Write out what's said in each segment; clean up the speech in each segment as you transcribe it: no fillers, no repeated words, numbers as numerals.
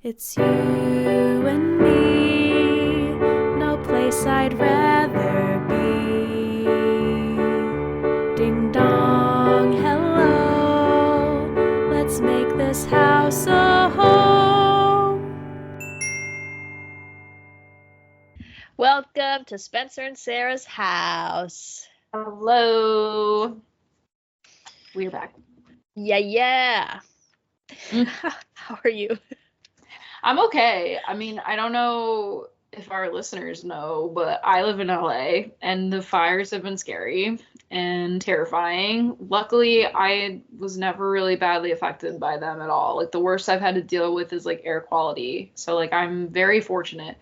It's you and me, no place I'd rather be. Ding dong, hello, let's make this house a home. Welcome to Spencer and Sarah's house. Hello. We're back. Yeah. Mm. How are you? I'm okay. I mean, I don't know if our listeners know, but I live in LA and the fires have been scary and terrifying. Luckily, I was never really badly affected by them at all. Like the worst I've had to deal with is like air quality. So like I'm very fortunate.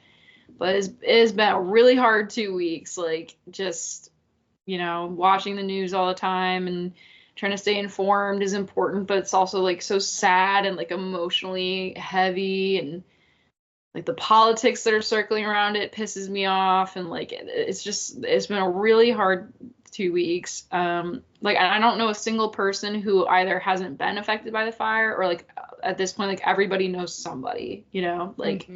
But it has been a really hard 2 weeks, like just, watching the news all the time and trying to stay informed is important, but it's also like so sad and like emotionally heavy, and like the politics that are circling around it pisses me off, and like it's been a really hard 2 weeks. Like I don't know a single person who either hasn't been affected by the fire or like at this point like everybody knows somebody, like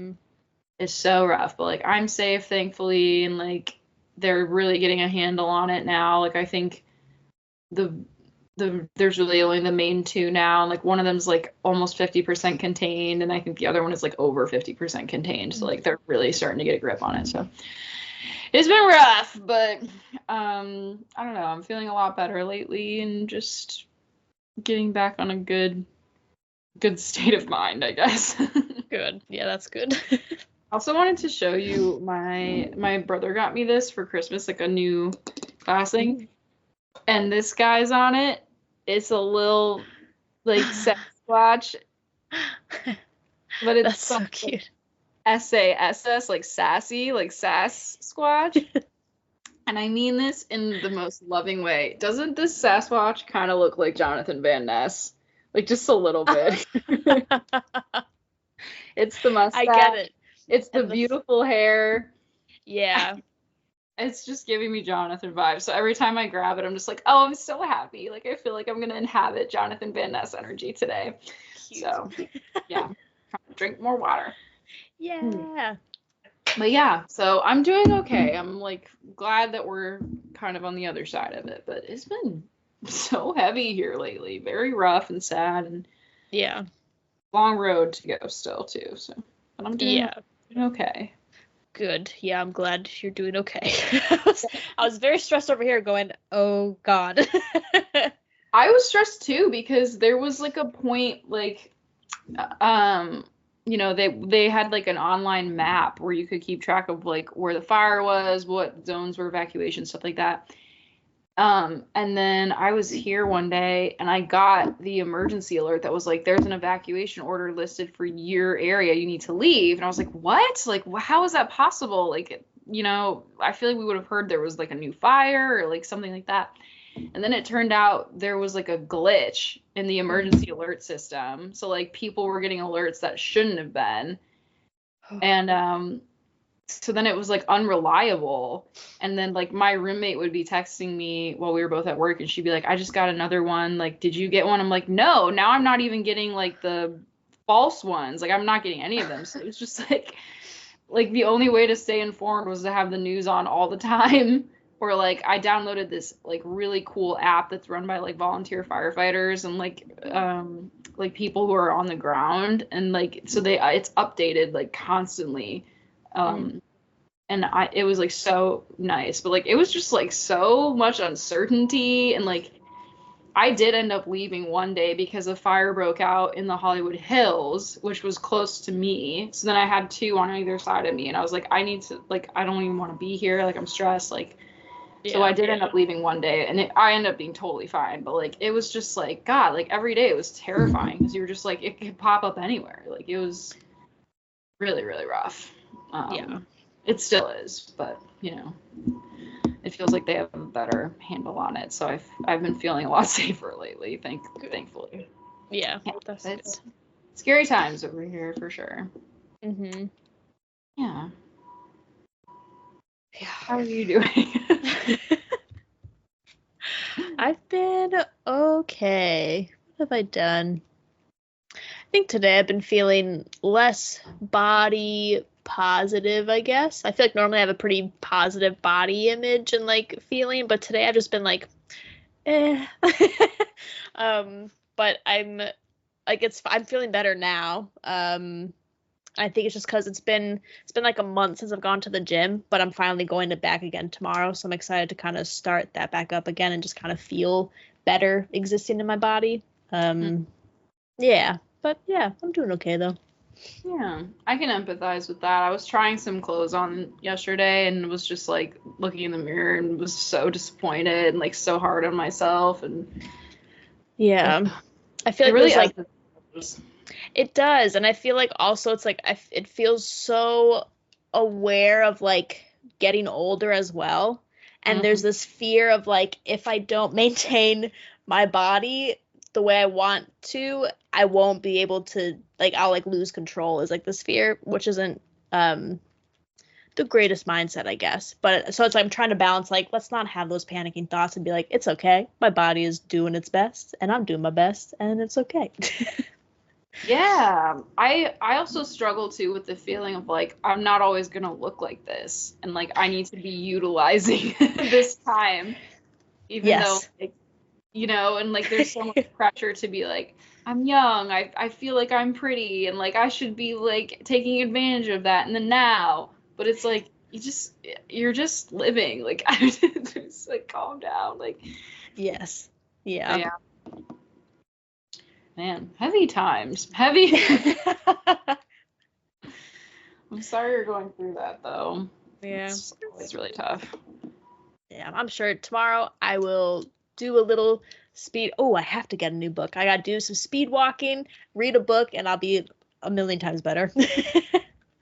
it's so rough, but like I'm safe thankfully, and like they're really getting a handle on it now. Like I think the there's really only the main two now, and like one of them's like almost 50% contained, and I think the other one is like over 50% contained. So like they're really starting to get a grip on it. So it's been rough, but I don't know. I'm feeling a lot better lately, and just getting back on a good state of mind, I guess. Good. Yeah, that's good. Also wanted to show you my brother got me this for Christmas, like a new glass thing. And this guy's on it. It's a little like Sasquatch, but it's That's so cute. SASS, like sassy, like sass squatch. And I mean this in the most loving way. Doesn't this Sasquatch kind of look like Jonathan Van Ness? Like just a little bit. It's the mustache. I get it. It's the beautiful hair. Yeah. It's just giving me Jonathan vibes. So every time I grab it, I'm just like, oh, I'm so happy. Like I feel like I'm gonna inhabit Jonathan Van Ness energy today. Cute. So yeah, drink more water. Yeah. But yeah, so I'm doing okay. I'm like glad that we're kind of on the other side of it, but it's been so heavy here lately. Very rough and sad, and Yeah. long road to go still too. So, but I'm doing okay. Good. Yeah, I'm glad you're doing okay. I was very stressed over here going, oh God. I was stressed too because there was like a point like they had like an online map where you could keep track of like where the fire was, what zones were evacuation, stuff like that. And then I was here one day and I got the emergency alert that was like, there's an evacuation order listed for your area. You need to leave. And I was like, what? Like, how is that possible? Like, I feel like we would have heard there was like a new fire or like something like that. And then it turned out there was like a glitch in the emergency alert system. So like people were getting alerts that shouldn't have been. And so then it was like unreliable, and then like my roommate would be texting me while we were both at work, and she'd be like, I just got another one, like did you get one? I'm like, no, now I'm not even getting like the false ones, like I'm not getting any of them. So it was just like the only way to stay informed was to have the news on all the time. Or like I downloaded this like really cool app that's run by like volunteer firefighters and like people who are on the ground, and like so it's updated like constantly. And it was like so nice, but like it was just like so much uncertainty, and like I did end up leaving one day because a fire broke out in the Hollywood Hills, which was close to me. So then I had two on either side of me, and I was like, I need to, like, I don't even want to be here, like I'm stressed, like. So I did end up leaving one day, and I ended up being totally fine, but like it was just like, God, like every day it was terrifying because you were just like, it could pop up anywhere. Like it was really, really rough. It still is, but it feels like they have a better handle on it. So I've been feeling a lot safer lately, thankfully. Yeah, that's good. Scary times over here for sure. Mm-hmm. Yeah. How are you doing? I've been okay. What have I done? think today I've been feeling less body positive, I guess. I feel like normally I have a pretty positive body image and like feeling, but today I've just been like, eh. But I'm feeling better now. I think it's just because it's been like a month since I've gone to the gym, but I'm finally going to back again tomorrow, so I'm excited to kind of start that back up again and just kind of feel better existing in my body. Yeah, but yeah, I'm doing okay though. Yeah, I can empathize with that. I was trying some clothes on yesterday and was just like looking in the mirror and was so disappointed and like so hard on myself, and Yeah, I feel it like really there's like is. it does, and I feel like also it's like it feels so aware of like getting older as well, and there's this fear of like if I don't maintain my body the way I want to, I won't be able to like I'll like lose control is like this fear, which isn't um the greatest mindset, I guess. But so it's like I'm trying to balance like let's not have those panicking thoughts and be like it's okay, my body is doing its best and I'm doing my best and it's okay. Yeah, I also struggle too with the feeling of like I'm not always gonna look like this, and like I need to be utilizing this time, even though Yes. like, and like there's so much pressure to be like I'm young, I feel like I'm pretty, and like I should be like taking advantage of that in the now, but it's like you're just living, like I just like calm down, like Yes. but Yeah. yeah, man, heavy times, heavy. I'm sorry you're going through that though. Yeah. It's always really tough. Yeah. I'm sure tomorrow I will do a little speed. Oh, I have to get a new book. I gotta do some speed walking, read a book, and I'll be a million times better.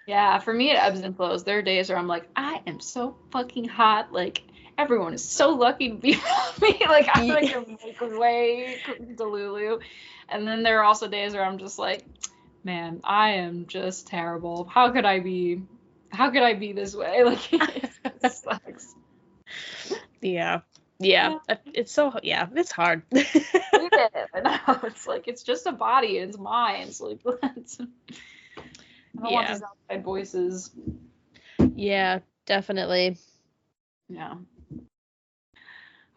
Yeah, for me it ebbs and flows. There are days where I'm like, I am so fucking hot. Like everyone is so lucky to be around me. Like I'm like a way delulu. And then there are also days where I'm just like, man, I am just terrible. How could I be this way? Like it sucks. Yeah. Yeah. It's it's hard. It is. I know. It's like it's just a body, it's mine. It's like I don't want these outside voices. Yeah, definitely. Yeah.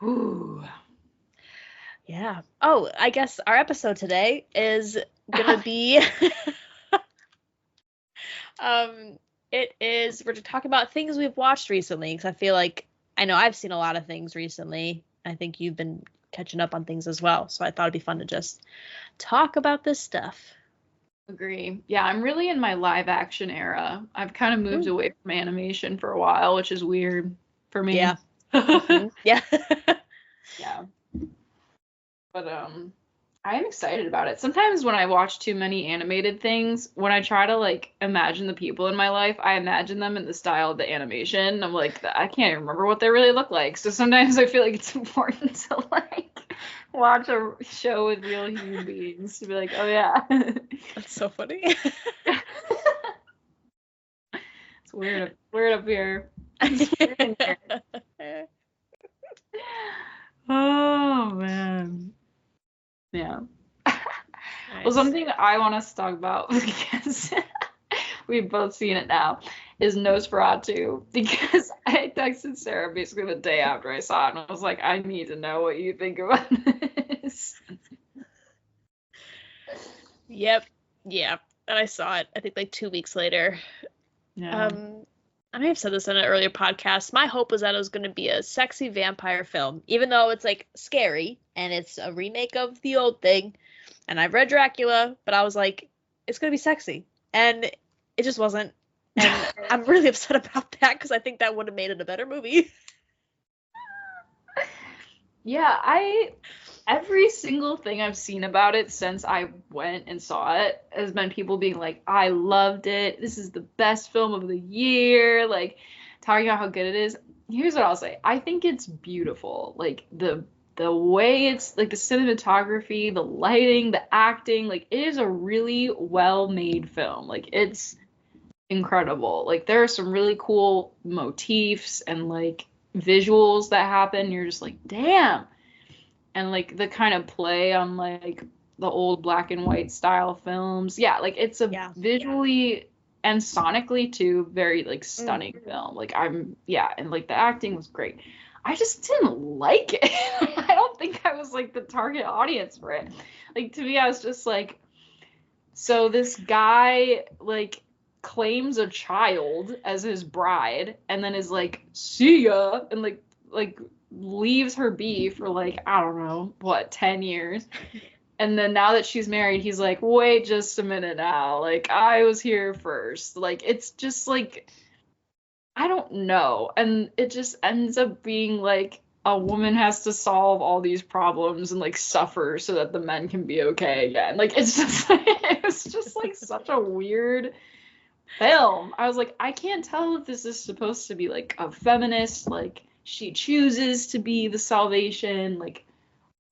Ooh. Yeah. Oh, I guess our episode today is gonna be um we're talking about things we've watched recently because I feel like I know I've seen a lot of things recently. I think you've been catching up on things as well, so I thought it'd be fun to just talk about this stuff. Agree. Yeah, I'm really in my live action era. I've kind of moved away from animation for a while, which is weird for me. Yeah. Mm-hmm. Yeah. Yeah. But I am excited about it. Sometimes when I watch too many animated things, when I try to like imagine the people in my life, I imagine them in the style of the animation. I'm like, I can't remember what they really look like. So sometimes I feel like it's important to like watch a show with real human beings to be like, oh yeah. That's so funny. It's weird up here. Oh man. Yeah. Nice. Well, something I want us to talk about because we've both seen it now is Nosferatu, because I texted Sarah basically the day after I saw it and I was like, I need to know what you think about this. Yep. Yeah. And I saw it, I think like 2 weeks later. Yeah. I may have said this in an earlier podcast. My hope was that it was going to be a sexy vampire film, even though it's like scary and it's a remake of the old thing. And I've read Dracula, but I was like, it's going to be sexy. And it just wasn't. And I'm really upset about that because I think that would have made it a better movie. Yeah, every single thing I've seen about it since I went and saw it has been people being like, I loved it. This is the best film of the year. Like, talking about how good it is. Here's what I'll say. I think it's beautiful. Like, the way it's, like, the cinematography, the lighting, the acting. Like, it is a really well-made film. Like, it's incredible. Like, there are some really cool motifs and, like, visuals that happen. You're just like, damn. And like the kind of play on like the old black and white style films. Yeah, like it's a visually and sonically too very like stunning film. Like and like the acting was great. I just didn't like it. I don't think I was like the target audience for it. Like to me, I was just like, so this guy like claims a child as his bride and then is like, see ya, and like leaves her be for like, I don't know, what, 10 years. And then now that she's married, he's like, wait just a minute now. Like, I was here first. Like, it's just like, I don't know. And it just ends up being like a woman has to solve all these problems and like suffer so that the men can be okay again. Like, it's just it's just like such a weird film. I was like, I can't tell if this is supposed to be like a feminist, like she chooses to be the salvation, like,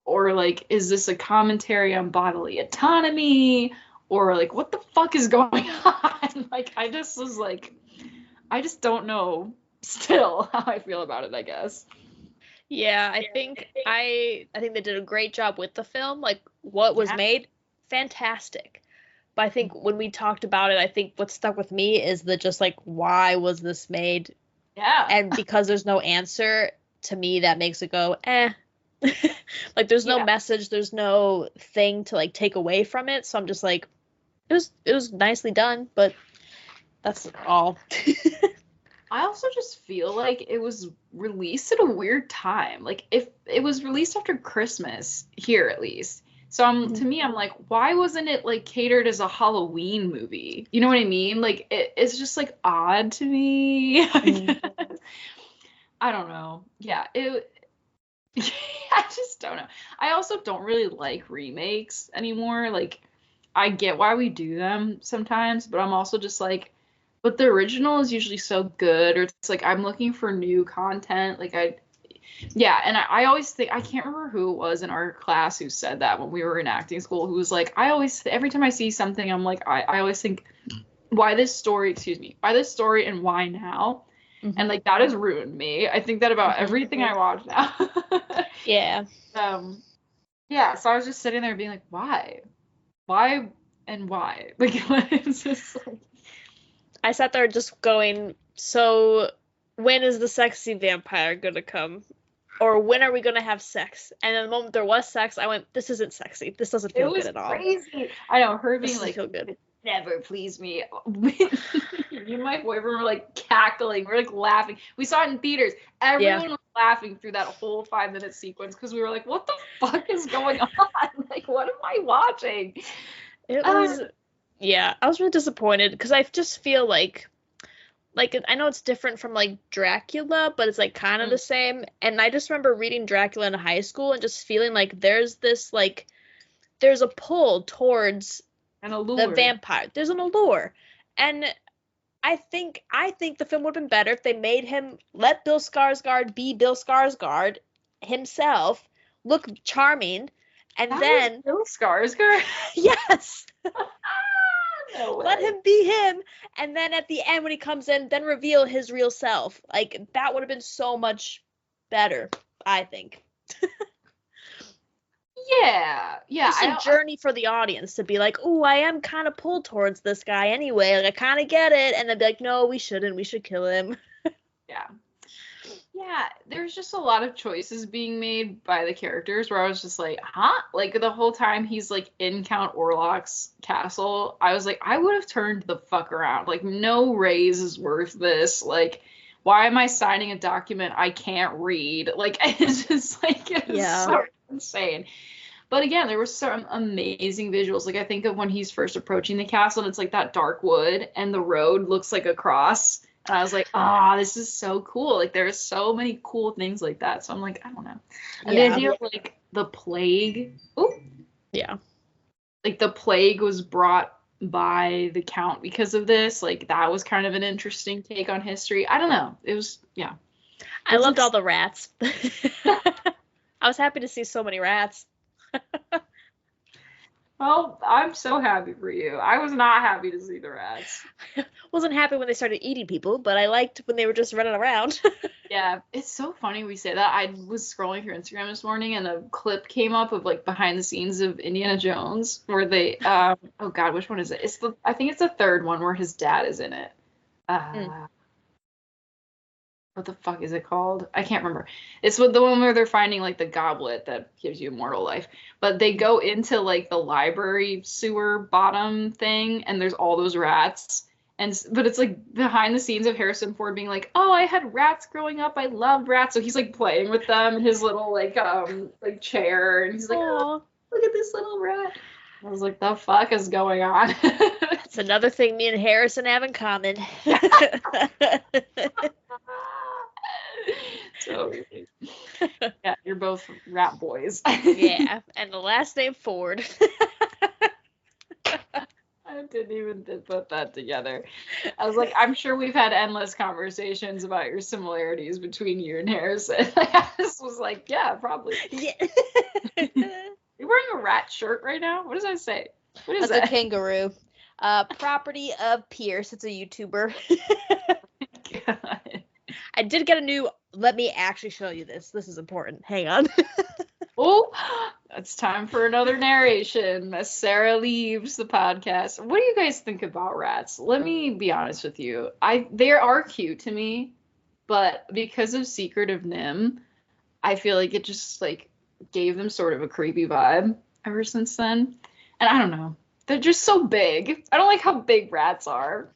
or like, is this a commentary on bodily autonomy, or like, what the fuck is going on? Like, I just was like, I just don't know still how I feel about it, I guess. Yeah, I think they did a great job with the film. Like what was made, fantastic. But I think when we talked about it, I think what stuck with me is the just like, why was this made? Yeah. And because there's no answer, to me that makes it go, eh. Like there's no message, there's no thing to like take away from it. So I'm just like, it was nicely done, but that's all. I also just feel like it was released at a weird time. Like if it was released after Christmas here at least. So to me, I'm like, why wasn't it like catered as a Halloween movie? You know what I mean? Like it's just like odd to me. I don't know. Yeah, I just don't know. I also don't really like remakes anymore. Like I get why we do them sometimes, but I'm also just like, but the original is usually so good, or it's like I'm looking for new content. Like I always think, I can't remember who it was in our class who said that when we were in acting school, who was like, every time I see something, I'm like, I always think, why this story and why now? And like that has ruined me. I think that about everything I watch now. Yeah. Yeah, so I was just sitting there being like, why and why? Like it's just like, I sat there just going, so when is the sexy vampire gonna come? Or when are we gonna have sex? And then the moment there was sex, I went, this isn't sexy. This doesn't feel good at all. It was crazy. I know, her being like, feel good. Never pleased me. You and my boyfriend were like cackling. We're like laughing. We saw it in theaters. Everyone was laughing through that whole 5-minute sequence because we were like, what the fuck is going on? Like, what am I watching? It was, I was really disappointed because I just feel like I know it's different from like Dracula, but it's like kind of the same. And I just remember reading Dracula in high school and just feeling like there's a pull towards the vampire. There's an allure. And I think the film would have been better if they made him, let Bill Skarsgård be Bill Skarsgård himself, look charming, and then Bill Skarsgård? Yes. No way. Let him be him, and then at the end when he comes in, then reveal his real self. Like that would have been so much better, I think. Yeah. Just a journey for the audience to be like, oh, I am kind of pulled towards this guy anyway. Like, I kind of get it. And then be like, no, we shouldn't. We should kill him. Yeah. Yeah, there's just a lot of choices being made by the characters where I was just like, huh? Like, the whole time he's, like, in Count Orlok's castle, I was like, I would have turned the fuck around. Like, no raise is worth this. Like, why am I signing a document I can't read? Like, it's just, like, it's so insane. But again, there were some amazing visuals. Like, I think of when he's first approaching the castle, and it's, like, that dark wood, and the road looks like a cross. And I was like, this is so cool. Like, there's so many cool things like that. So I'm like, I don't know. And the idea of, like, the plague. Ooh. Yeah. Like, the plague was brought by the Count because of this. Like, that was kind of an interesting take on history. I don't know. It was, yeah. I loved all the rats. I was happy to see so many rats. Well, I'm so happy for you. I was not happy to see the rats. Wasn't happy when they started eating people, but I liked when they were just running around. Yeah, it's so funny we say that. I was scrolling through Instagram this morning and a clip came up of like behind the scenes of Indiana Jones where they oh God, which one is it? I think it's the third one where his dad is in it. What the fuck is it called? I can't remember. It's with the one where they're finding like the goblet that gives you immortal life. But they go into like the library sewer bottom thing and there's all those rats. But it's like behind the scenes of Harrison Ford being like, "Oh, I had rats growing up. I loved rats." So he's like playing with them in his little like chair and he's like, "Oh, look at this little rat." I was like, "The fuck is going on?" It's another thing me and Harrison have in common. So yeah, you're both rat boys. Yeah, and the last name Ford. I didn't even put that together. I was like, I'm sure we've had endless conversations about your similarities between you and Harrison. I just was like, yeah, probably. Yeah. You're wearing a rat shirt right now? What does that say? What is That's that? a kangaroo. Property of Pierce. It's a YouTuber. God. I did get a new. Let me actually show you this. This is important. Hang on. Oh, it's time for another narration as Sarah leaves the podcast. What do you guys think about rats? Let me be honest with you. They are cute to me, but because of Secret of Nim, I feel like it just like gave them sort of a creepy vibe ever since then. And I don't know. They're just so big. I don't like how big rats are.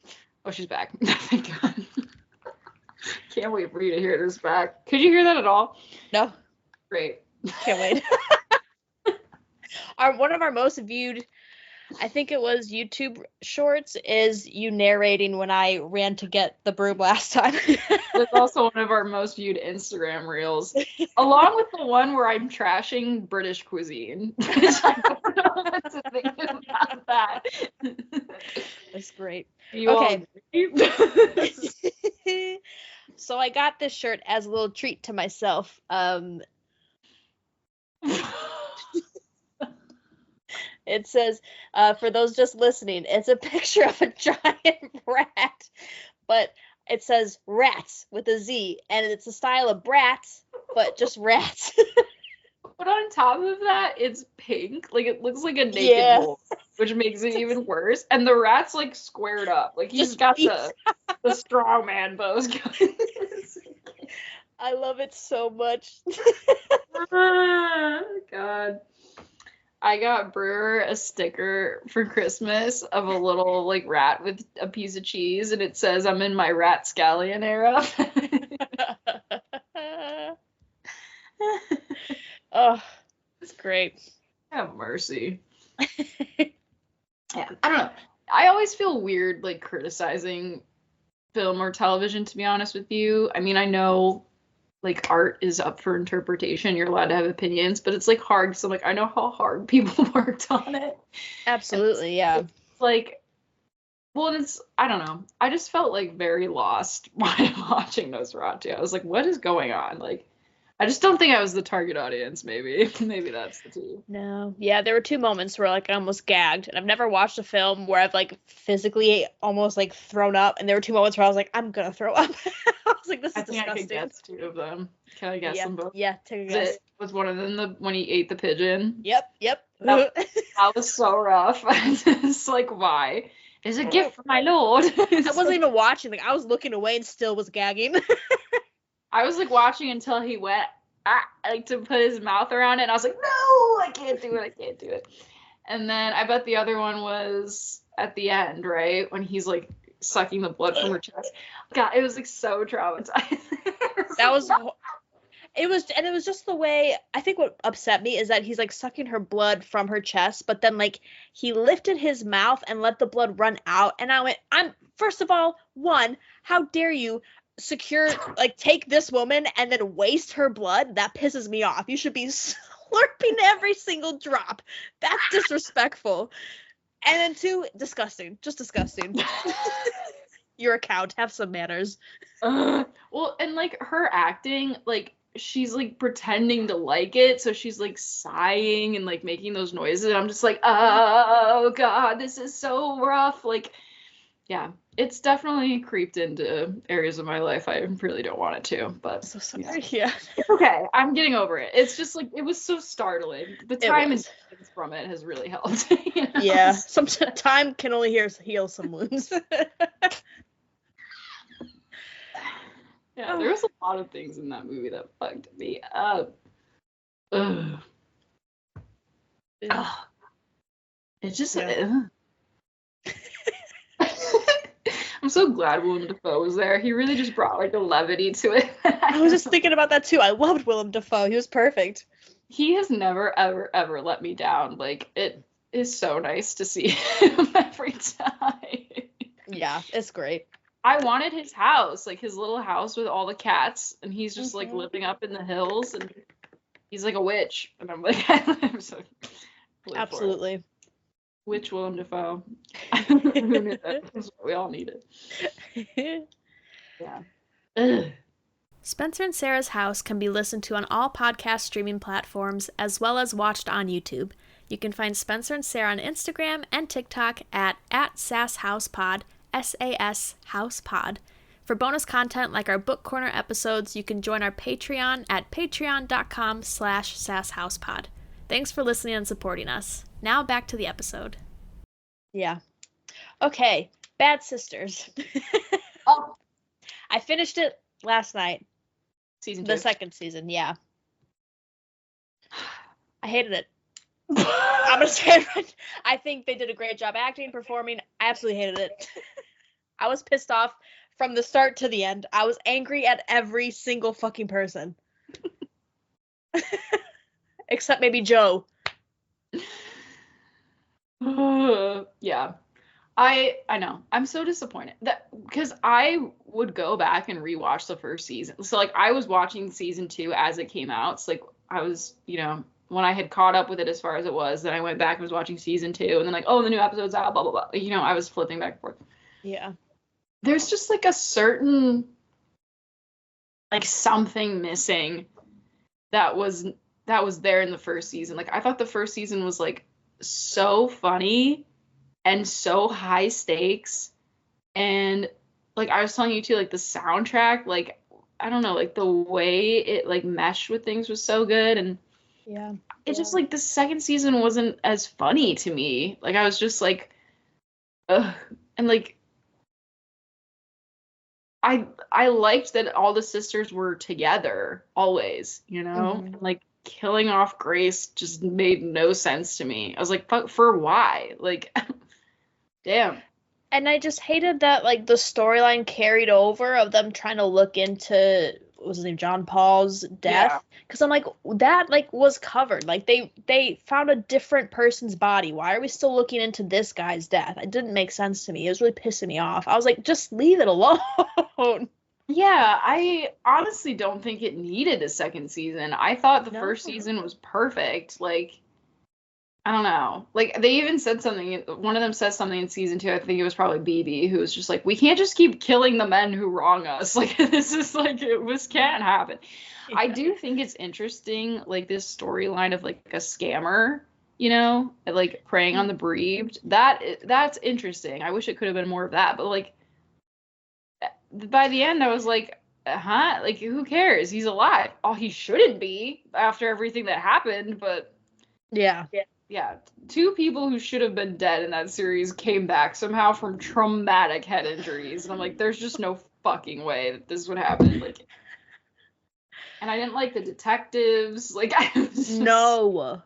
Oh, she's back. Thank God. Can't wait for you to hear this back. Could you hear that at all? No. Great. Can't wait. One of our most viewed, I think it was YouTube shorts, is you narrating when I ran to get the broom last time. It's also one of our most viewed Instagram reels, along with the one where I'm trashing British cuisine. I don't know what to think about that. That's great. Okay. So I got this shirt as a little treat to myself. It says, for those just listening, it's a picture of a giant rat, but it says rats with a Z, and it's a style of brats, but just rats. But on top of that, it's pink. Like, it looks like a naked wolf, which makes it even worse. And the rat's, like, squared up. Like, he's got the strongman pose going. I love it so much. God. I got Brewer a sticker for Christmas of a little, like, rat with a piece of cheese, and it says, "I'm in my rat scallion era." Oh, it's great. Have mercy. Yeah, I don't know. I always feel weird, like, criticizing film or television, to be honest with you. I mean, I know, like, art is up for interpretation. You're allowed to have opinions, but it's, like, hard because I'm like, I know how hard people worked on it. Absolutely, yeah. It's like, well, I don't know. I just felt, like, very lost while watching Nosferatu. I was like, what is going on? Like, I just don't think I was the target audience, maybe. Maybe that's the tea. No. Yeah, there were two moments where, like, I almost gagged. And I've never watched a film where I've, like, physically almost, like, thrown up. And there were two moments where I was like, I'm gonna throw up. I was like, this is disgusting. I could guess two of them. Can I guess them both? Yeah, take a guess. Was one of them when he ate the pigeon? Yep. That was so rough. It's like, why? It's a gift from my lord. I wasn't even watching. Like, I was looking away and still was gagging. I was like watching until he went like to put his mouth around it, and I was like, no, I can't do it. And then I bet the other one was at the end, right? When he's like sucking the blood from her chest. God, it was like so traumatizing. It was just the way. I think what upset me is that he's like sucking her blood from her chest, but then like he lifted his mouth and let the blood run out, and I went, first of all, how dare you take this woman and then waste her blood? That pisses me off. You should be slurping every single drop. That's disrespectful. And then two, disgusting. Just disgusting. You're a cow. Have some manners. Well, and like her acting, like she's like pretending to like it, so she's like sighing and like making those noises, and I'm just like, oh God, this is so rough. Like, yeah, it's definitely creeped into areas of my life I really don't want it to, but So sorry. Yeah. it's okay. I'm getting over it. It's just like, it was so starting. The time and distance from it has really helped. You know? Yeah. Some time can only heal some wounds. Yeah, there was a lot of things in that movie that fucked me up. Ugh. Ugh. It just. Yeah. I'm so glad Willem Dafoe was there. He really just brought like a levity to it. I was just thinking about that too. I loved Willem Dafoe. He was perfect. He has never, ever, ever let me down. Like, it is so nice to see him every time. Yeah, it's great. I wanted his house, like his little house with all the cats, and he's just like living up in the hills, and he's like a witch, and I'm like, I'm so absolutely. Witch Willem Dafoe. That's what we all needed. Yeah. Ugh. Spencer and Sarah's House can be listened to on all podcast streaming platforms as well as watched on YouTube. You can find Spencer and Sarah on Instagram and TikTok at @SASHousePod, SAS House Pod. For bonus content like our Book Corner episodes, you can join our Patreon at patreon.com/SASHousepod. Thanks for listening and supporting us. Now back to the episode. Yeah. Okay, Bad Sisters. Oh, I finished it last night. Season 2. The second season, yeah. I hated it. I'm gonna say it right. I think they did a great job acting, performing. I absolutely hated it. I was pissed off from the start to the end. I was angry at every single fucking person. Except maybe Joe. Yeah. I know. I'm so disappointed that because I would go back and rewatch the first season. So like I was watching season 2 as it came out. So like I was, when I had caught up with it as far as it was, then I went back and was watching season 2 and then like, oh, the new episode's out, blah blah blah. I was flipping back and forth. Yeah. There's just like a certain like something missing that was there in the first season. Like I thought the first season was like so funny and so high stakes, and like I was telling you too, like the soundtrack, like I don't know, like the way it like meshed with things was so good, and yeah, it just like the second season wasn't as funny to me. Like I was just like, ugh, and like I liked that all the sisters were together always, and like killing off Grace just made no sense to me. I was like, fuck, for why? Like, damn. And I just hated that like the storyline carried over of them trying to look into what was his name, John Paul's death, because I'm like, that like was covered. Like they found a different person's body. Why are we still looking into this guy's death? It didn't make sense to me. It was really pissing me off. I was like, just leave it alone. Yeah, I honestly don't think it needed a second season. I thought the first season was perfect. Like, I don't know. Like, they even said something. One of them says something in season 2. I think it was probably BB, who was just like, we can't just keep killing the men who wrong us. Like, this is like, this can't happen. Yeah. I do think it's interesting, like, this storyline of, like, a scammer, like, preying on the bereaved. That's interesting. I wish it could have been more of that. But, like, by the end, I was like, like, who cares? He's alive. Oh, he shouldn't be after everything that happened, but yeah. Two people who should have been dead in that series came back somehow from traumatic head injuries, and I'm like, there's just no fucking way that this would happen. Like, and I didn't like the detectives. Like, I was just, no.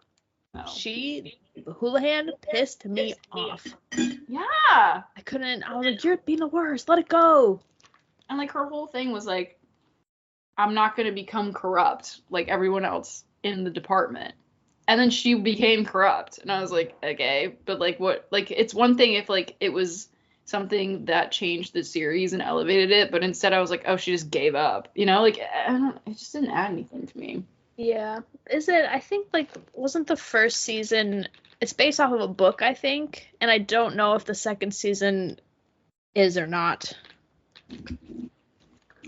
Houlihan pissed me off. Yeah. I was like, you're being the worst. Let it go. And, like, her whole thing was, like, I'm not going to become corrupt like everyone else in the department. And then she became corrupt. And I was like, okay. But, like, what? Like, it's one thing if, like, it was something that changed the series and elevated it. But instead I was like, oh, she just gave up. Like, it just didn't add anything to me. Yeah. I think, like, wasn't the first season, it's based off of a book, I think. And I don't know if the second season is or not.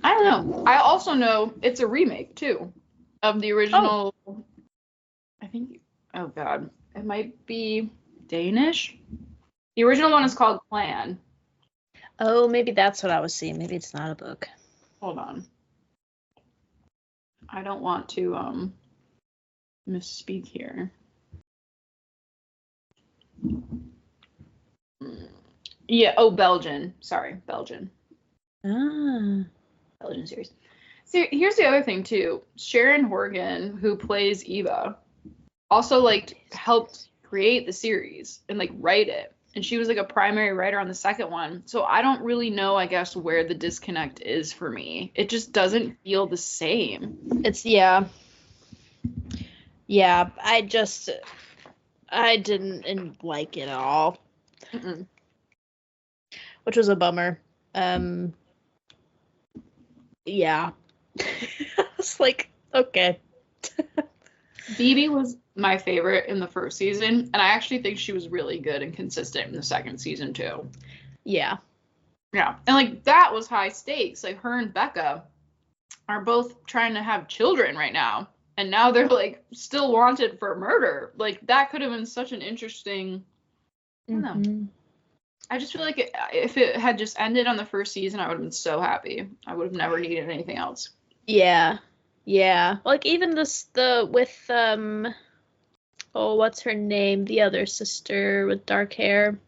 I don't know. I also know it's a remake too of the original. Oh. I think. Oh God, it might be Danish. The original one is called Clan. Oh, maybe that's what I was seeing. Maybe it's not a book. Hold on. I don't want to misspeak here. Yeah, Belgian. Sorry, Belgian. Ah. Belgian series. So here's the other thing too. Sharon Horgan, who plays Eva, also like helped create the series and like write it. And she was like a primary writer on the second one. So I don't really know, I guess, where the disconnect is for me. It just doesn't feel the same. Yeah, I didn't like it at all. Mm-mm. Which was a bummer. Yeah. I was like, okay. Phoebe was my favorite in the first season, and I actually think she was really good and consistent in the second season too. Yeah. Yeah. And like that was high stakes. Like her and Becca are both trying to have children right now. And now they're like still wanted for murder. Like that could have been such an interesting I don't know. I just feel like if it had just ended on the first season, I would have been so happy. I would have never needed anything else. Yeah. Yeah. Like even with what's her name? The other sister with dark hair.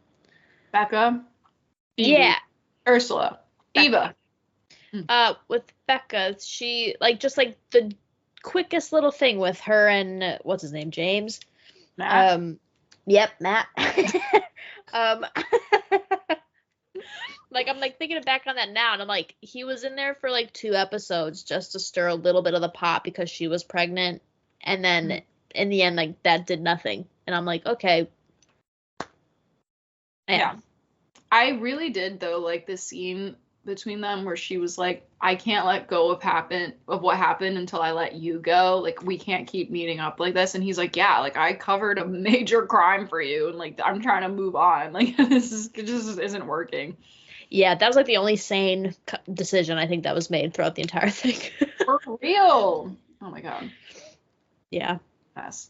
Becca. Phoebe, Yeah. Ursula. Becca. Eva. With Becca, she just like the quickest little thing with her and what's his name? James. Matt. Yep, Matt. Like I'm like thinking back on that now, and I'm like, he was in there for like 2 episodes just to stir a little bit of the pot because she was pregnant, and then in the end, like that did nothing, and I'm like, okay. Yeah. I really did though like the scene between them where she was like, I can't let go of what happened until I let you go. Like we can't keep meeting up like this. And he's like, yeah, like I covered a major crime for you, and like I'm trying to move on. Like it just isn't working. Yeah, that was like the only sane decision I think that was made throughout the entire thing. For real. Oh my god. Yeah. Yes.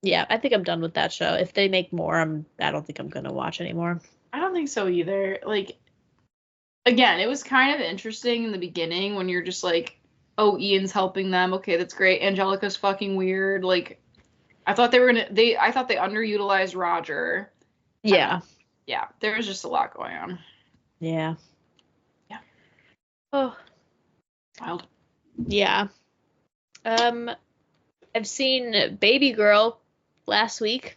Yeah, I think I'm done with that show. If they make more, I don't think I'm gonna watch anymore. I don't think so either. Like, again, it was kind of interesting in the beginning when you're just like, oh, Ian's helping them. Okay, that's great. Angelica's fucking weird. Like, I thought they underutilized Roger. Yeah. Yeah, there was just a lot going on. Yeah. Yeah. Oh. Wild. Yeah. I've seen Baby Girl last week.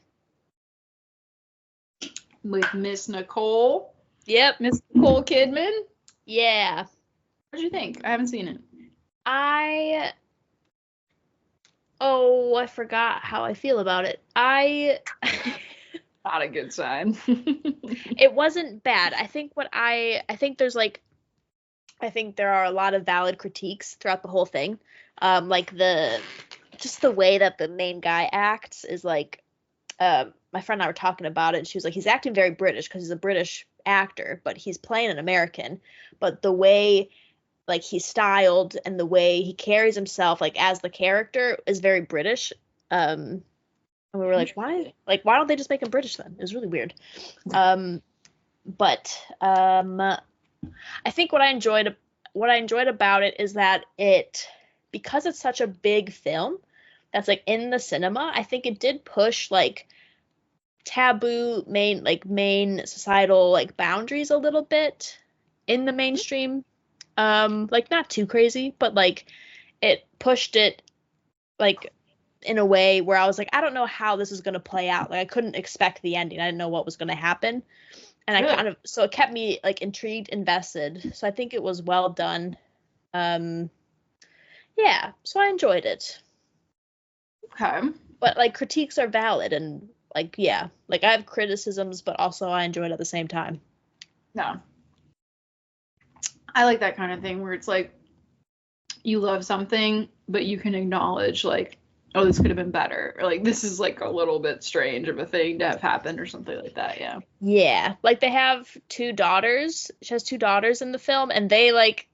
With Miss Nicole. Yep. Miss Nicole Kidman. Yeah. What'd you think? I haven't seen it. I forgot how I feel about it. Not a good sign. It wasn't bad. I think there are a lot of valid critiques throughout the whole thing. Like the way that the main guy acts is like, my friend and I were talking about it, and she was like, he's acting very British because he's a British actor, but he's playing an American. But the way like he's styled and the way he carries himself like as the character is very British. And we were like, why don't they just make him British then? It was really weird. But I think what I enjoyed about it is that because it's such a big film that's like in the cinema, I think it did push like taboo main societal like boundaries a little bit in the mainstream. Like not too crazy, but like it pushed it like in a way where I was like, I don't know how this is going to play out. Like I couldn't expect the ending. I didn't know what was going to happen. And so it kept me like intrigued, invested. So I think it was well done. Yeah, so I enjoyed it. Okay. But like critiques are valid, and like, yeah, like I have criticisms, but also I enjoy it at the same time. No. I like that kind of thing where it's like you love something, but you can acknowledge like, oh, this could have been better, or like this is like a little bit strange of a thing to have happened or something like that. Yeah. Yeah, like they have 2 daughters. She has 2 daughters in the film, and they like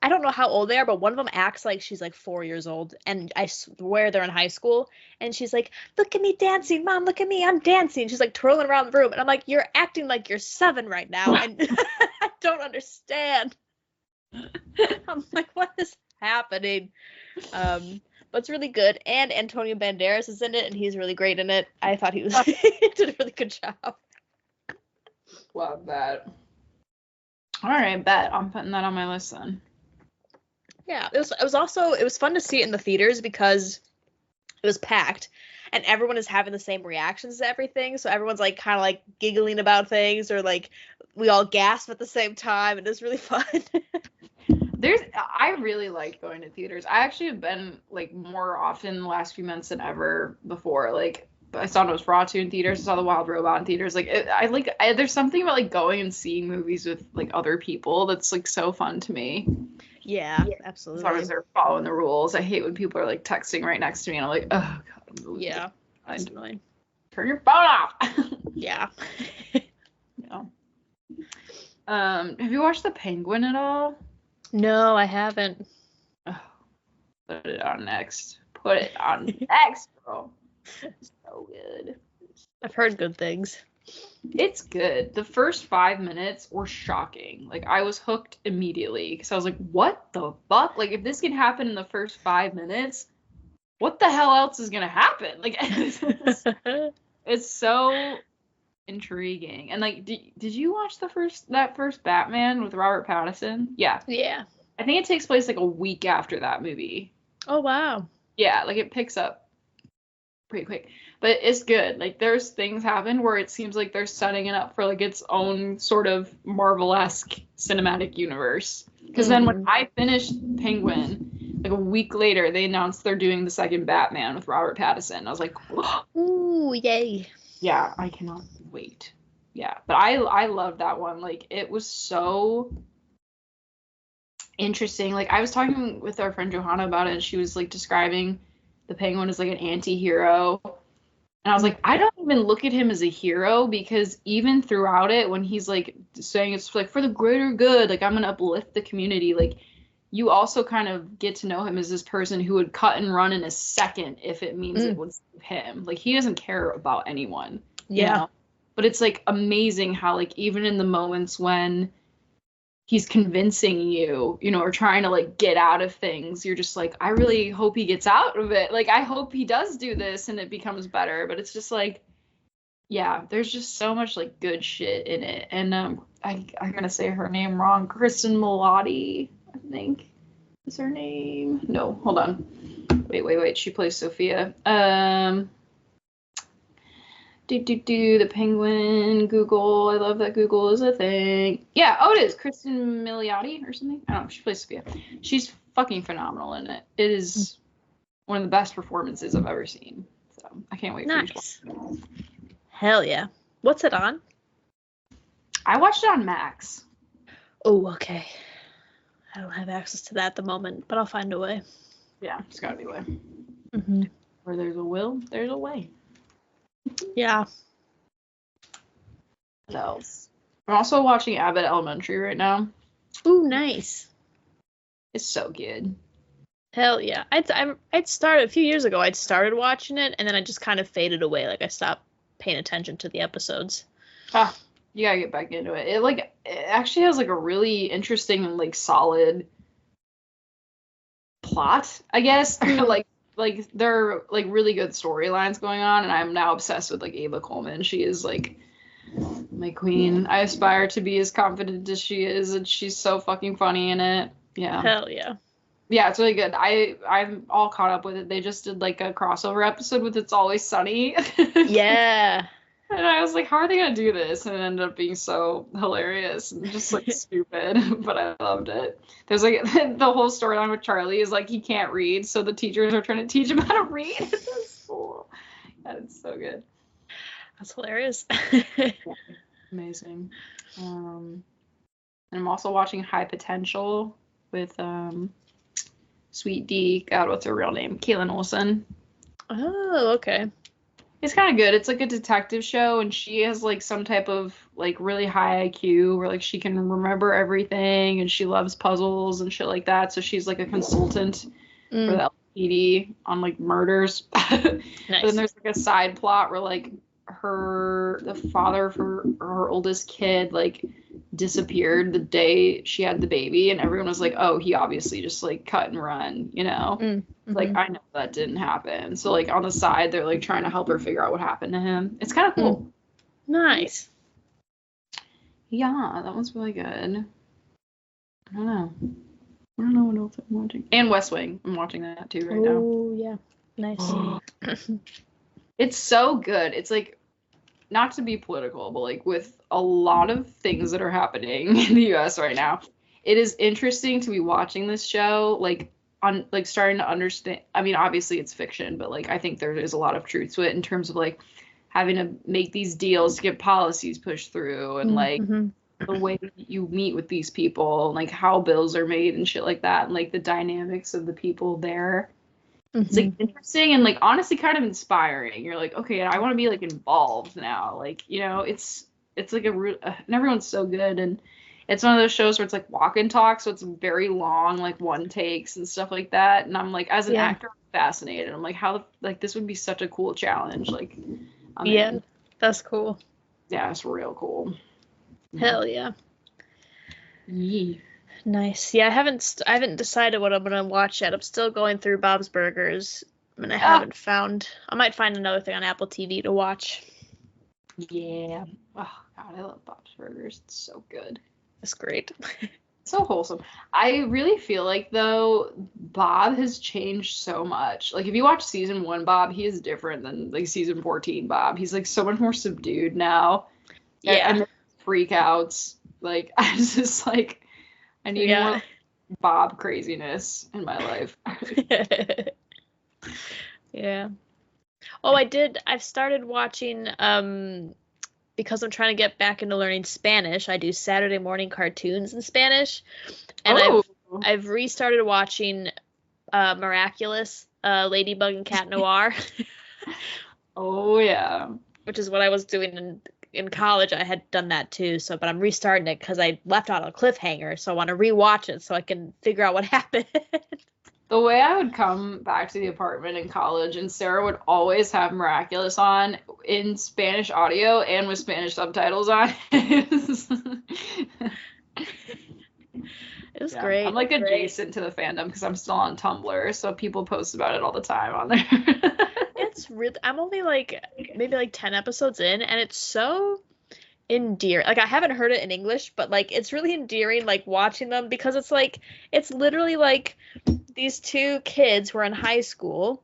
I don't know how old they are, but one of them acts like she's like 4 years old, and I swear they're in high school. And she's like, "Look at me dancing, Mom! Look at me, I'm dancing." She's like twirling around the room, and I'm like, "You're acting like you're 7 right now," and I don't understand. I'm like, "What is happening?" But it's really good, and Antonio Banderas is in it, and he's really great in it. I thought he did a really good job. Love that. All right, bet I'm putting that on my list then. Yeah, it was fun to see it in the theaters because it was packed and everyone is having the same reactions to everything. So everyone's like kind of like giggling about things, or like we all gasp at the same time, and it's really fun. I really like going to theaters. I actually have been like more often the last few months than ever before. Like I saw Nosferatu in theaters. I saw The Wild Robot in theaters. Like there's something about like going and seeing movies with like other people that's like so fun to me. Yeah, absolutely. As long as they're following the rules. I hate when people are like texting right next to me and I'm like, oh god. Yeah, that's annoying. Turn your phone off. Yeah. Yeah. Have you watched The Penguin at all? No, I haven't. Oh, put it on next. Put it on next, bro. So good. I've heard good things. It's good. The first 5 minutes were shocking. Like, I was hooked immediately because I was like, what the fuck? Like, if this can happen in the first 5 minutes, what the hell else is going to happen? Like, it's so intriguing. And, like, did you watch that first Batman with Robert Pattinson? Yeah. Yeah. I think it takes place, like, a week after that movie. Oh, wow. Yeah, like, it picks up pretty quick. But it's good. Like, there's things happen where it seems like they're setting it up for, like, its own sort of Marvel-esque cinematic universe. Because then when I finished Penguin, like, a week later, they announced they're doing the second Batman with Robert Pattinson. I was like, ooh, yay. Yeah, I cannot wait. Yeah, but I love that one. Like, it was so interesting. Like, I was talking with our friend Johanna about it, and she was, like, describing the Penguin as, like, an anti-hero. And I was like, I don't even look at him as a hero, because even throughout it, when he's like saying it's like for the greater good, like I'm gonna uplift the community, like you also kind of get to know him as this person who would cut and run in a second if it means it would save him. Like, he doesn't care about anyone. Yeah. You know? But it's like amazing how, like, even in the moments when he's convincing you, you know, or trying to like get out of things, you're just like, I really hope he gets out of it. Like, I hope he does do this and it becomes better. But it's just like, yeah, there's just so much like good shit in it. And I'm gonna say her name wrong. Kristen Milotti, I think is her name. No, hold on. Wait. She plays Sophia. The Penguin, Google. I love that Google is a thing. Yeah, oh, it is. Kristen Milioti or something. I don't know. She plays Sophia. She's fucking phenomenal in it. It is one of the best performances I've ever seen. So I can't wait for you to watch it. Hell yeah. What's it on? I watched it on Max. Oh, okay. I don't have access to that at the moment, but I'll find a way. Yeah, it's gotta be a way. Mm-hmm. Where there's a will, there's a way. Yeah. What else? I'm also watching Abbott Elementary right now. Ooh, nice. It's so good. Hell yeah. I'd started a few years ago. I'd started watching it, and then I just kind of faded away. Like, I stopped paying attention to the episodes. You gotta get back into it. It actually has like a really interesting and like solid plot, I guess. like they're like really good storylines going on, and I'm now obsessed with like Ava Coleman. She is like my queen. I aspire to be as confident as she is, and she's so fucking funny in it. Yeah. Hell yeah. Yeah, it's really good. I'm all caught up with it. They just did like a crossover episode with It's Always Sunny. Yeah. And I was like, how are they gonna do this? And it ended up being so hilarious and just like stupid, but I loved it. There's like the whole storyline with Charlie is like he can't read, so the teachers are trying to teach him how to read at the school. Yeah, it's so good. That's hilarious. Amazing. And I'm also watching High Potential with Sweet D. God, what's her real name? Kaylin Olsen. Oh, okay. It's kind of good. It's like a detective show, and she has like some type of like really high IQ where like she can remember everything, and she loves puzzles and shit like that. So she's like a consultant for the LAPD on like murders. But then there's like a side plot where like the father for her oldest kid like disappeared the day she had the baby, and everyone was like, oh, he obviously just like cut and run, you know. Like, I know that didn't happen. So like on the side they're like trying to help her figure out what happened to him. It's kind of cool. Nice. Yeah, that one's really good. I don't know what else I'm watching. And West Wing, I'm watching that too right now. Oh yeah, nice. It's so good. It's like, not to be political, but like with a lot of things that are happening in the US right now, it is interesting to be watching this show, like on like starting to understand. I mean, obviously it's fiction, but like I think there is a lot of truth to it in terms of like having to make these deals to get policies pushed through, and like the way you meet with these people, and like how bills are made and shit like that, and like the dynamics of the people there. It's like interesting and like honestly kind of inspiring. You're like, okay, I want to be like involved now. Like, you know, it's like and everyone's so good, and it's one of those shows where it's like walk and talk, so it's very long, like one takes and stuff like that. And I'm like, as an actor, I'm fascinated. I'm like, how like this would be such a cool challenge. Like, that's cool. Yeah, it's real cool. Hell yeah. Yeah. Nice. Yeah, I haven't decided what I'm gonna watch yet. I'm still going through Bob's Burgers. I mean, I might find another thing on Apple TV to watch. Yeah. Oh God, I love Bob's Burgers. It's so good. It's great. So wholesome. I really feel like though Bob has changed so much. Like if you watch season 1 Bob, he is different than like season 14 Bob. He's like so much more subdued now. Yeah. And freakouts. Like I was just like, I need more Bob craziness in my life. Yeah. Oh, I've started watching, because I'm trying to get back into learning Spanish, I do Saturday morning cartoons in Spanish. And I've restarted watching Miraculous, Ladybug and Cat Noir. Oh, yeah. Which is what I was doing in college. I had done that too, but I'm restarting it because I left out a cliffhanger, so I want to rewatch it so I can figure out what happened. The way I would come back to the apartment in college, and Sarah would always have Miraculous on in Spanish audio and with Spanish subtitles on. It was great. I'm like adjacent to the fandom because I'm still on Tumblr, so people post about it all the time on there. It's really, I'm only like maybe like 10 episodes in, and it's so endearing. Like I haven't heard it in English, but like it's really endearing like watching them, because it's literally like these two kids who are in high school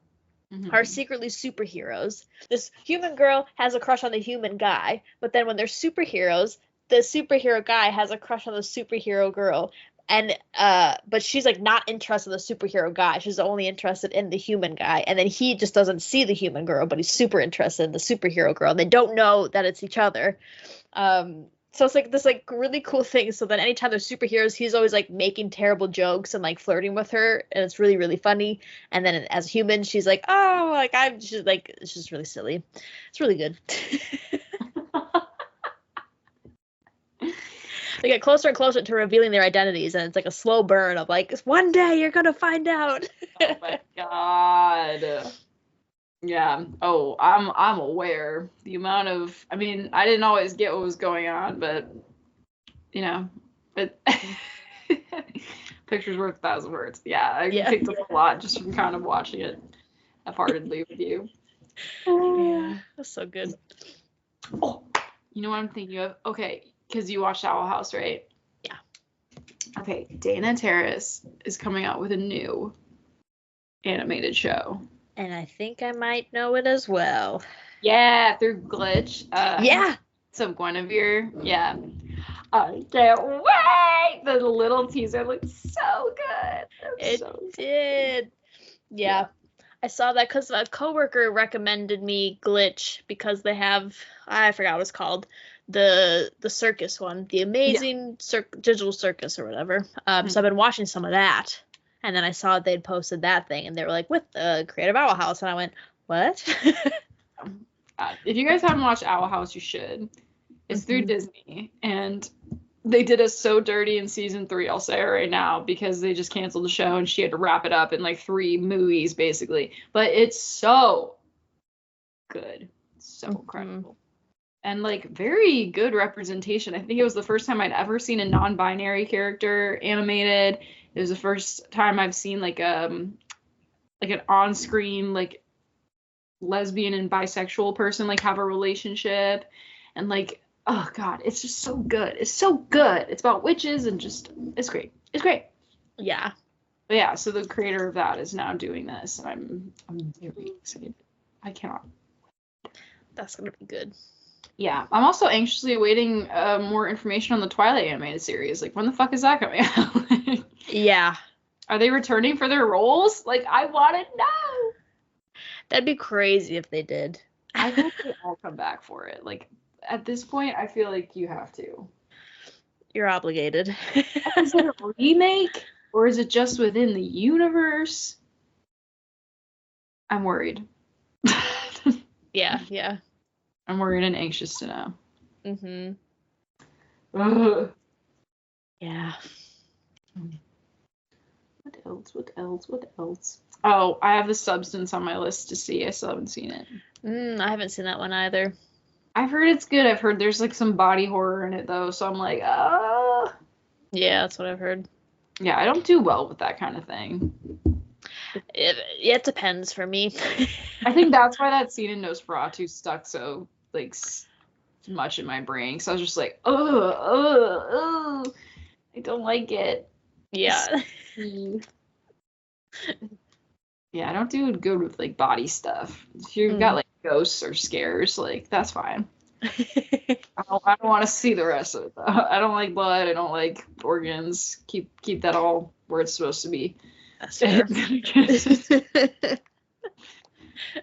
are secretly superheroes. This human girl has a crush on the human guy, but then when they're superheroes, the superhero guy has a crush on the superhero girl. And but she's like not interested in the superhero guy. She's only interested in the human guy. And then he just doesn't see the human girl, but he's super interested in the superhero girl. They don't know that it's each other. So it's like this like really cool thing. So then anytime they're superheroes, he's always like making terrible jokes and like flirting with her, and it's really, really funny. And then as a human, she's like, oh, like I'm just like, it's just really silly. It's really good. They get closer and closer to revealing their identities, and it's like a slow burn of like, one day you're gonna find out. Oh my God. Yeah. Oh, I'm aware. The amount of, I mean, I didn't always get what was going on, but you know, but picture's worth 1,000 words. Yeah, I picked up a lot just from kind of watching it half-heartedly with you. Yeah, that's so good. Oh, you know what I'm thinking of? Okay, because you watched Owl House, right? Yeah. Okay, Dana Terrace is coming out with a new animated show. And I think I might know it as well. Yeah, through Glitch. Yeah. So Guinevere. Yeah. I can't wait. The little teaser looked so good. It did. Yeah. I saw that because a coworker recommended me Glitch because they have, I forgot what it's called, the circus one, the amazing digital circus or whatever. So I've been watching some of that, and then I saw they'd posted that thing, and they were like, with the Creative Owl House, and I went, what? If you guys haven't watched Owl House, you should. It's through Disney, and they did us so dirty in season 3. I'll say it right now because they just canceled the show, and she had to wrap it up in like 3 movies basically. But it's so good, so incredible, and like very good representation. I think it was the first time I'd ever seen a non-binary character animated. It was the first time I've seen like an on-screen like lesbian and bisexual person like have a relationship, and like, oh god, it's just so good. It's so good. It's about witches and just it's great. It's great. Yeah. But yeah, so the creator of that is now doing this, and I'm very excited. I cannot. That's gonna be good. Yeah, I'm also anxiously awaiting more information on the Twilight animated series. Like, when the fuck is that coming out? Yeah. Are they returning for their roles? Like, I want to know. That'd be crazy if they did. I hope they all come back for it. Like, at this point, I feel like you have to. You're obligated. Is it a remake? Or is it just within the universe? I'm worried. Yeah. I'm worried and anxious to know. Mm-hmm. Ugh. Yeah. What else? Oh, I have The Substance on my list to see. I still haven't seen it. I haven't seen that one either. I've heard it's good. I've heard there's like some body horror in it though, so I'm like, Yeah, that's what I've heard. Yeah, I don't do well with that kind of thing. It depends for me. I think that's why that scene in Nosferatu stuck so like much in my brain. So I was just like, I don't like it. Yeah. Yeah, I don't do good with like body stuff. If you've got like ghosts or scares, like that's fine. I don't want to see the rest of it though. I don't like blood. I don't like organs. Keep that all where it's supposed to be. That's fair.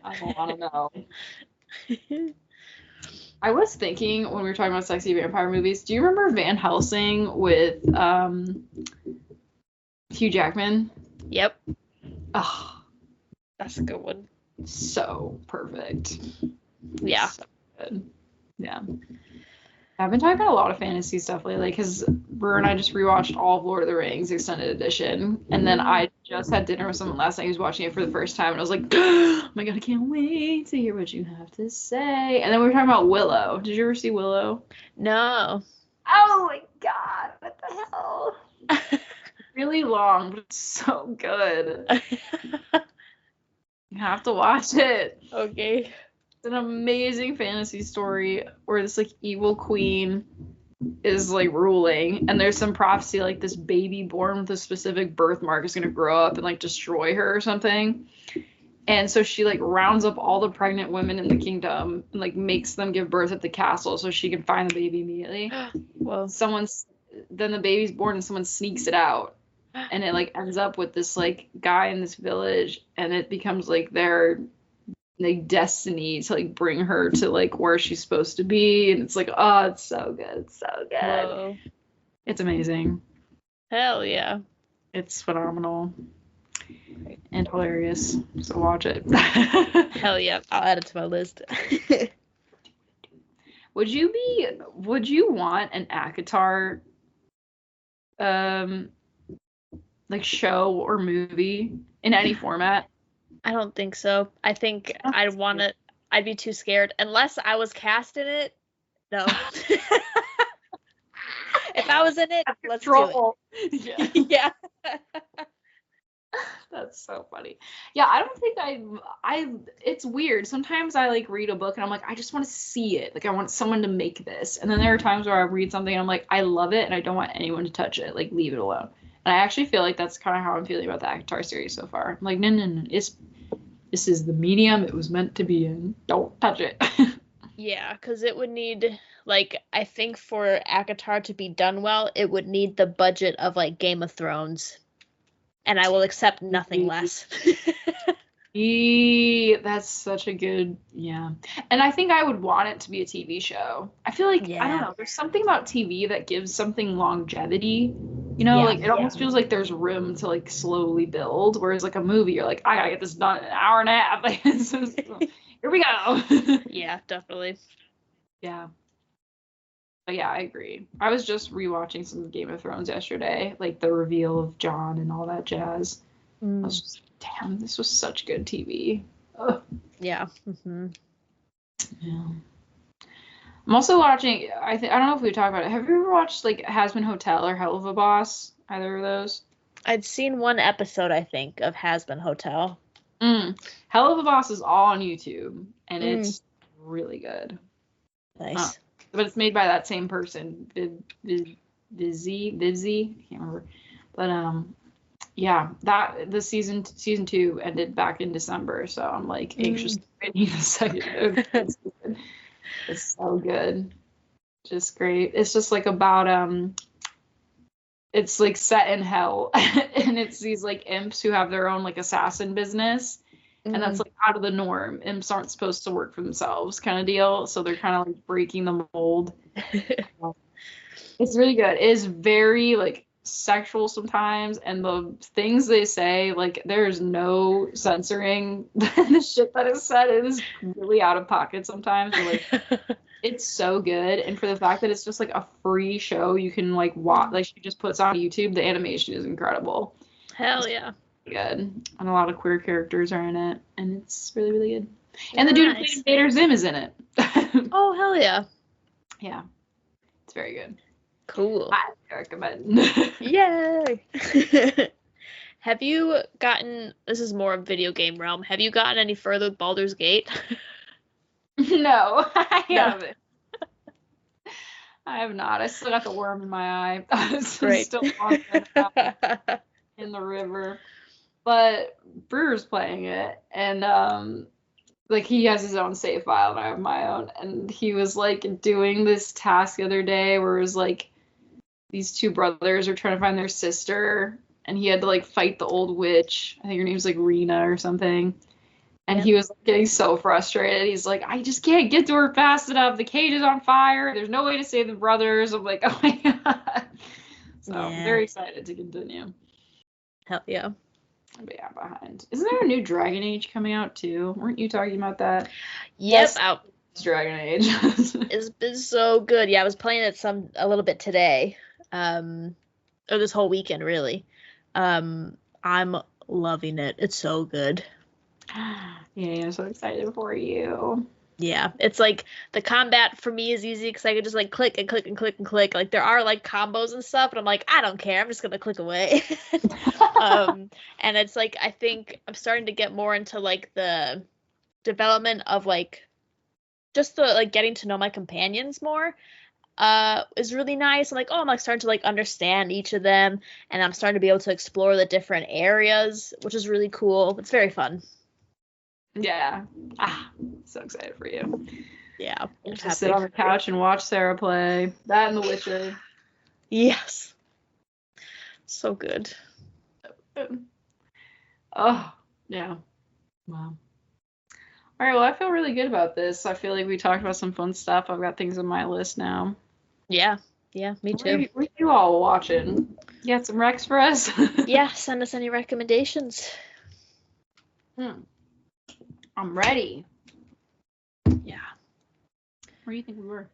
I don't want to know. I was thinking when we were talking about sexy vampire movies, do you remember Van Helsing with Hugh Jackman? Yep. Oh, that's a good one. So perfect. Yeah. So good. Yeah. I've been talking about a lot of fantasy stuff lately because Brewer and I just rewatched all of Lord of the Rings Extended Edition. And then I just had dinner with someone last night who's watching it for the first time. And I was like, oh my god, I can't wait to hear what you have to say. And then we were talking about Willow. Did you ever see Willow? No. Oh my god, what the hell? Really long, but it's so good. You have to watch it. Okay. It's an amazing fantasy story where this like evil queen is like ruling, and there's some prophecy like this baby born with a specific birthmark is gonna grow up and like destroy her or something. And so she like rounds up all the pregnant women in the kingdom and like makes them give birth at the castle so she can find the baby immediately. Well, then the baby's born and someone sneaks it out. And it like ends up with this like guy in this village, and it becomes like their like destiny to like bring her to like where she's supposed to be. And it's like, oh, it's so good. It's so good. Whoa. It's amazing. Hell yeah. It's phenomenal and hilarious. So watch it. Hell yeah. I'll add it to my list. Would you want an ACOTAR like show or movie in any format? I don't think so. I think I'd want it. I'd be too scared unless I was cast in it. No. If I was in it, let's do it. Yeah. That's so funny. Yeah, I don't think it's weird. Sometimes I like read a book and I'm like, I just want to see it. Like I want someone to make this. And then there are times where I read something and I'm like, I love it and I don't want anyone to touch it. Like leave it alone. And I actually feel like that's kind of how I'm feeling about the ACOTAR series so far. I'm like, no. This is the medium it was meant to be in. Don't touch it. Yeah, because it would need, like, I think for ACOTAR to be done well, it would need the budget of, like, Game of Thrones. And I will accept nothing less. That's such a good, yeah. And I think I would want it to be a TV show. I feel like, I don't know, there's something about TV that gives something longevity. You know, like it almost feels like there's room to like slowly build. Whereas like a movie, you're like, I gotta get this done in an hour and a half. Like, you're Here we go. Yeah, definitely. Yeah. But yeah, I agree. I was just rewatching some Game of Thrones yesterday, like the reveal of Jon and all that jazz. I was just, damn, this was such good TV. Ugh. Yeah. Mm-hmm. Yeah. I'm also watching. I don't know if we talked about it. Have you ever watched like Has Been Hotel or Hell of a Boss? Either of those? I'd seen one episode, I think, of Has Been Hotel. Hell of a Boss is all on YouTube, and it's really good. Nice. But it's made by that same person, Vizzy. I can't remember. But yeah, that the season 2 ended back in December, so I'm like anxious to read the second. It's so good, just great. It's just like about it's like set in hell, and it's these like imps who have their own like assassin business. And that's like out of the norm. Imps aren't supposed to work for themselves, kind of deal. So they're kind of like breaking the mold. It's really good. It is very like sexual sometimes, and the things they say, like there's no censoring the shit that is said. It is really out of pocket sometimes. But, like it's so good, and for the fact that it's just like a free show, you can like watch. Like she just puts on YouTube. The animation is incredible. Hell yeah. Good, and a lot of queer characters are in it, and it's really, really good. And the dude who played Invader Zim is in it. Oh, hell yeah. Yeah, it's very good. Cool. I recommend. Yay. Have you gotten, this is more of video game realm, have you gotten any further with Baldur's Gate? No, I haven't. I have not. I still got the worm in my eye. I'm still in the river. But Brewer's playing it, and like he has his own save file and I have my own, and he was like doing this task the other day where it was like these two brothers are trying to find their sister, and he had to like fight the old witch. I think her name's like Rena or something. And he was like, getting so frustrated. He's like, I just can't get to her fast enough. The cage is on fire. There's no way to save the brothers. I'm like, oh my god. So I'm very excited to continue. Hell yeah. But yeah, behind. Isn't there a new Dragon Age coming out too? Weren't you talking about that? Yes, out. Dragon Age. It's been so good. Yeah, I was playing it a little bit today. Or this whole weekend really. I'm loving it. It's so good. Yeah, I'm so excited for you. Yeah, it's like the combat for me is easy because I can just like click and click and click and click. Like there are like combos and stuff, but I'm like, I don't care. I'm just gonna click away. And it's like I think I'm starting to get more into like the development of like just the like getting to know my companions more. Is really nice. I'm like, oh, I'm like starting to like understand each of them, and I'm starting to be able to explore the different areas, which is really cool. It's very fun. Yeah. So excited for you. Yeah. Just sit on the couch and watch Sarah play. That and The Witcher. Yes. So good. Oh, yeah. Wow. All right, well, I feel really good about this. I feel like we talked about some fun stuff. I've got things on my list now. Yeah. Yeah, me too. What are you all watching? You got some recs for us? Yeah, send us any recommendations. I'm ready. Yeah. Where do you think we were?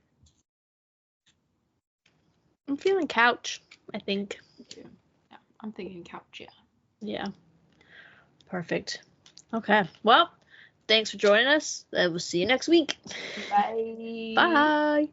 I'm feeling couch, I think. Yeah, I'm thinking couch, yeah. Yeah. Perfect. Okay. Well, thanks for joining us. We'll see you next week. Bye. Bye.